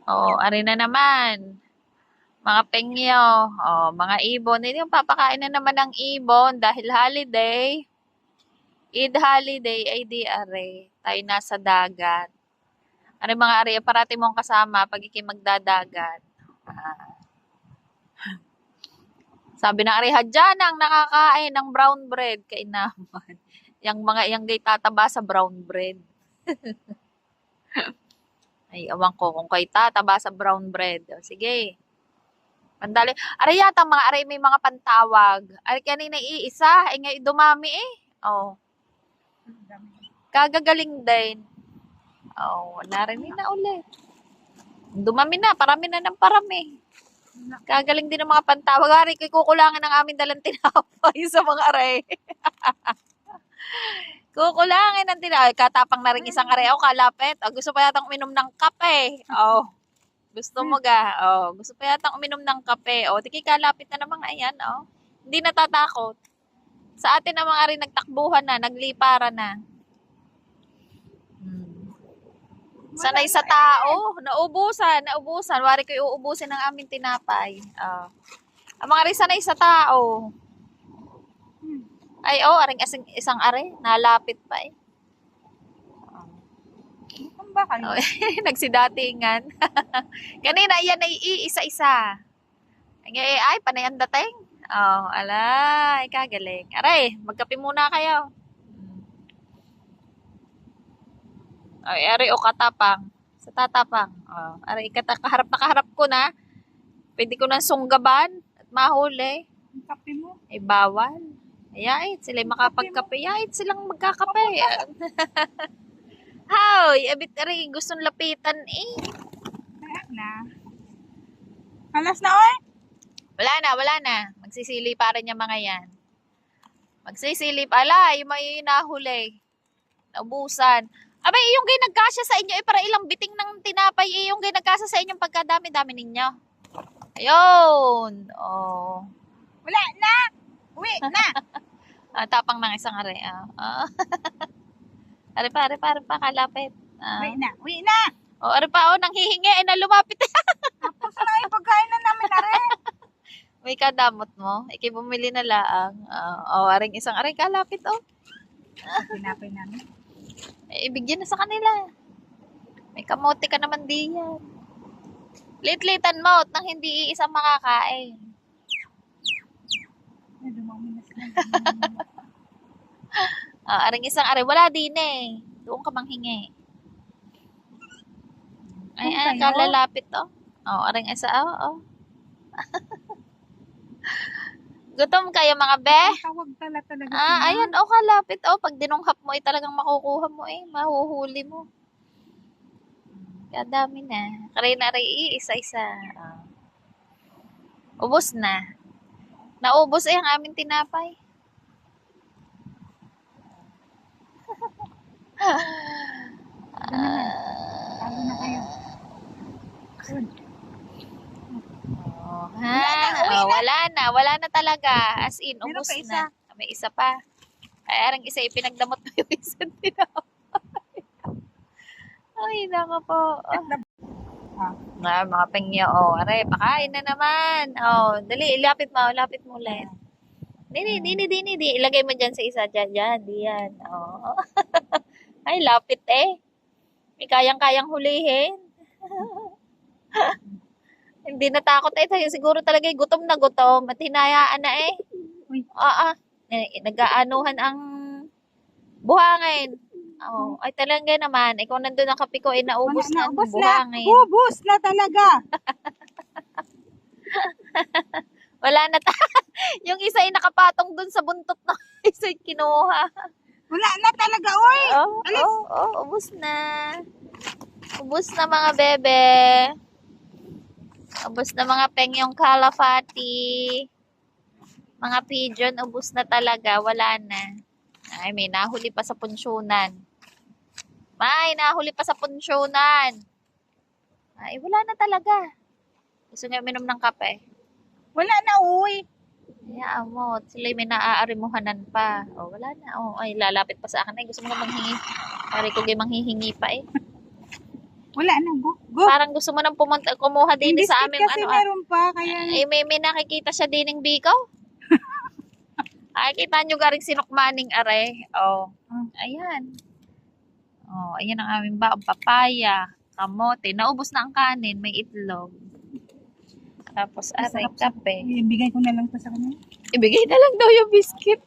Oh, ari na naman. Mga pengyo. Oh, mga ibon. Hindi yung papakain na naman ng ibon dahil holiday. Eid holiday ay di are. Tayo nasa dagat. Ano mga ari, parati mong kasama pag magdadagat. Ah, sabi ng ari, hadyan ang nakakain ng brown bread. Kainaman. Yang mga yang gay tataba sa brown bread. Ay, awan ko kung kay tataba sa brown bread. O, sige. Pandali. Aray yata mga aray may mga pantawag. Aray kanina iisa. Ay ngayon dumami eh. Oh. Kagagaling din. Oh, narinig na ulit. Dumami na. Parami na ng parami. Kagaling din ng mga pantawag. Aray, kukulangan ng aming dalang tinapay sa mga aray. Kukulangin ng tinapay. Katapang na rin isang aray. Oh, kalapit. Oh, gusto pa yatang uminom ng kape. Oh. Gusto mo ga? Oh, gusto pa yatang uminom ng kape. Oh, tiki kalapit na naman ayan, oh. Hindi natatakot. Sa atin na mga rin nagtakbuhan na, nagliparan na. Sanay sa tao, naubusan. Wari ko uubusin ng aming tinapay. Oh. Ang mga rin sanay sa tao. Ay, oh, aring isang are, nalapit pa eh. Ba kayo? Oh, nagsidatingan. Kanina, yan ay iisa-isa. Ay, panay ang dating. Oh, alay, kagaling. Aray, magkape muna kayo. Ay, aray o katapang. Sa tatapang. Oh, aray, kaharap na kaharap ko na. Pwede ko na sunggaban at mahuli. Ang kape mo. Ay, bawal. Ay, sila'y makapagkape. Ay, silang magkakape. Hoy, abit aray, gustong lapitan eh. Kaya na. Alas na, oy. Wala na. Magsisili pa rin yung mga yan. Magsisili pa. Ala, yung may nahuli. Naubusan. Abay, yung gay nagkasya sa inyo, para ilang biting ng tinapay, yung gay nagkasya sa inyong pagkadami-dami ninyo. Ayun. Oh. Wala na. Uwi na. Tapang ng isang are. Are pa, kalapit. Uwi na. Are pa, nang hihingi, ay na lumapit. Tapos na yung pagkain na namin, are. May kadamot mo. Iki bumili na laang. Aring isang aring kalapit, oh. Pinapay namin. Ibigyan na sa kanila. May kamote ka naman diyan. Lit-litan mo nang hindi iisang makakain. Dumami na sila. Aring isang are, wala din eh. Doon ka manghingi. Ay, kalalapit, oh. Aring isa, oh. Gutom kayo mga be? Tawag talaga. Ayan, kalapit, oh. Pag dinunghap mo, talagang makukuha mo eh. Mahuhuli mo. Kadami na. Karina rin, isa-isa. Ubos na. Naubos ang aming tinapay. Tawag na kayo. Wala na talaga. As in, ubos Meron pa na. May isa pa. Ay, arang isa, ipinagdamot mo yung isa tinapay. Ay, naka po. Mga pengyo, aray, pakain na naman. Dali, lapit mo ulit. Dini. Ilagay mo dyan sa isa, dyan, diyan. Ay, lapit eh. May kayang-kayang hulihin. Hindi natakot eh. Siguro talaga gutom na gutom at hinayaan na eh. Nag-aanuhan ang buhangin. Ay talaga naman. Ikaw nandun ang kape ko ay naubos na ang buhangin. Ubus na talaga. Wala na yung isa ay nakapatong dun sa buntot na isa ay kinuha. Wala na talaga, oy. Ubos na. Ubos na mga bebe. Ubos na mga pengyong kalafati. Mga pigeon, ubos na talaga. Wala na. Ay, may nahuli pa sa punsyonan. Ay, wala na talaga. Gusto niya uminom ng kape. Wala na, uy. Hayaan mo. Sila may naaarimuhanan pa. Wala na. Ay, lalapit pa sa akin. Ay, gusto mo na manghingi. Pari ko gay manghihingi pa eh. Wala na, go. Go. Parang gusto mo nang pumunta, kumuha din Yung sa biscuit aming kasi ano. meron pa, kaya... May nakikita siya din ng bikaw. Ay, kita nyo garing sinukmaning are. Oh. Ayan. Oh, ayan ang aming baong papaya. Kamote. Naubos na ang kanin. May itlog. Tapos, aray, Masarap sa- kape. Ibigay ko na lang to sa kanya. Ibigay na lang daw yung biscuit.